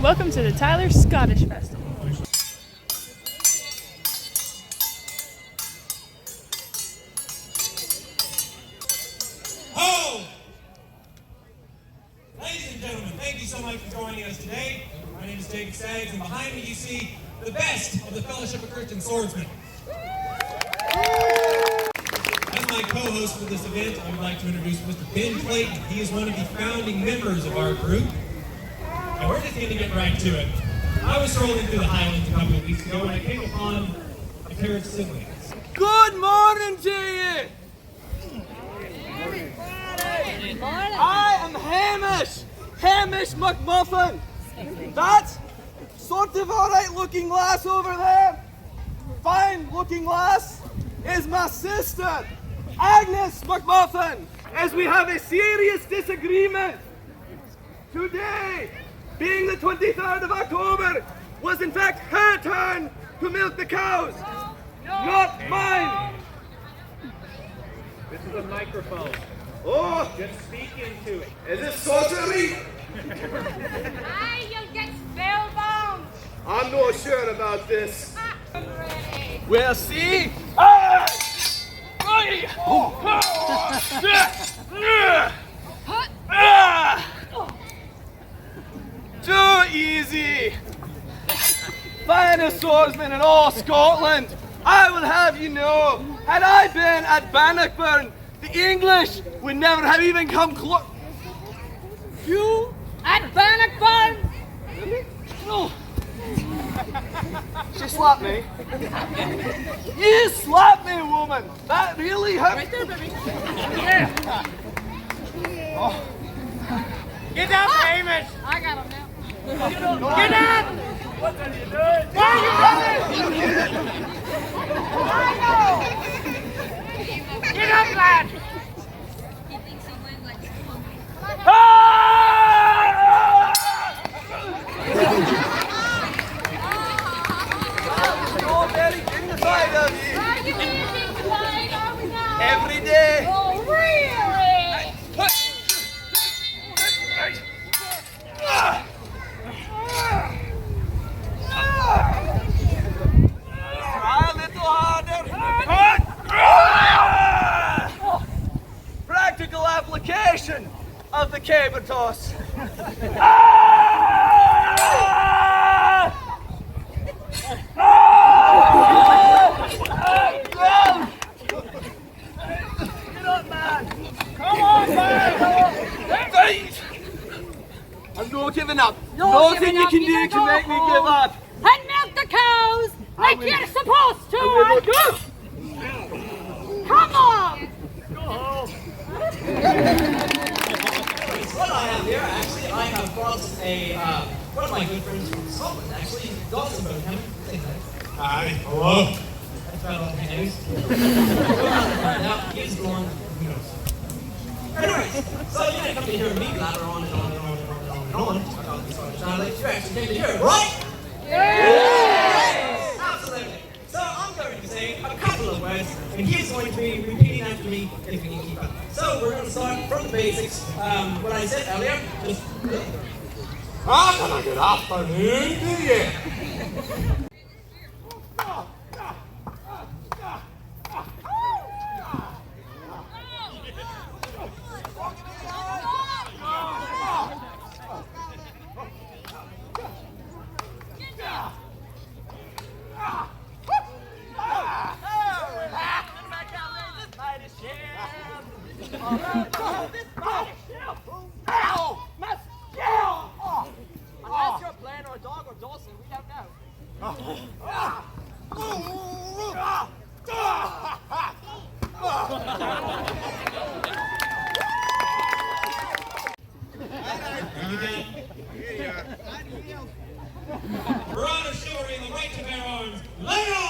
Welcome to the Tyler Scot Fest. Ho! Ladies and gentlemen, thank you so much for joining us today. My name is David Saggs, and behind me you see the best of the Fellowship of Christian Swordsman. As my co-host for this event, I would like to introduce Mr. Ben Clayton. He is one of the founding members of our group. And we're just going to get right to it. I was strolling through the Highlands a couple of weeks ago, and I came upon a pair of siblings. Good morning to you! I am Hamish McMuffin. That sort of alright looking lass over there, fine looking lass, is my sister, Agnes McMuffin, as we have a serious disagreement. Today, being the 23rd of October, was in fact her turn to milk the cows, not mine. This is a microphone. Oh, Just speak into it. is this sorcery? Aye, you'll get spellbound. I'm not sure about this. I'm ready. We'll see. Ah! Aye! Ah! Too easy. Finest swordsman in all Scotland. I will have you know, had I been at Bannockburn, the English would never have even come close. You? At Bannockburn? No. She slapped me. You slapped me, woman. That really hurt. Right there, baby. Yeah. Oh. Get up, Hamish! I got him now. Get up! What are you doing? Why are you running? Get up, lad! You're very dignified of you. Are you being dignified? Are we now? Every day. Oh, really? Try a little harder. Practical application of the caber toss. Get up, man. Come on, man. I'm not giving up. Nothing you can do can make me give up. And milk the cows like you're supposed to. Come on. What I have here, actually, I have brought one of my good friends from Scotland, actually, Dawson Birmingham. Hi. Hello. That's about all the names. Now, he's born, who knows. Anyways, so you're going to come to hear me blather on and on and on and on and on and on about this sort of challenge. You actually came to hear it, right? Yes! Absolutely. So I'm going to say a couple of words, and he's going to be repeating after me if we can keep up. So we're going to start from the basics. What I said earlier, just... good afternoon to you. Unless you're playing or a dog or Dawson, we don't know. We're on a chivalry and the right to bear arms. Lay on!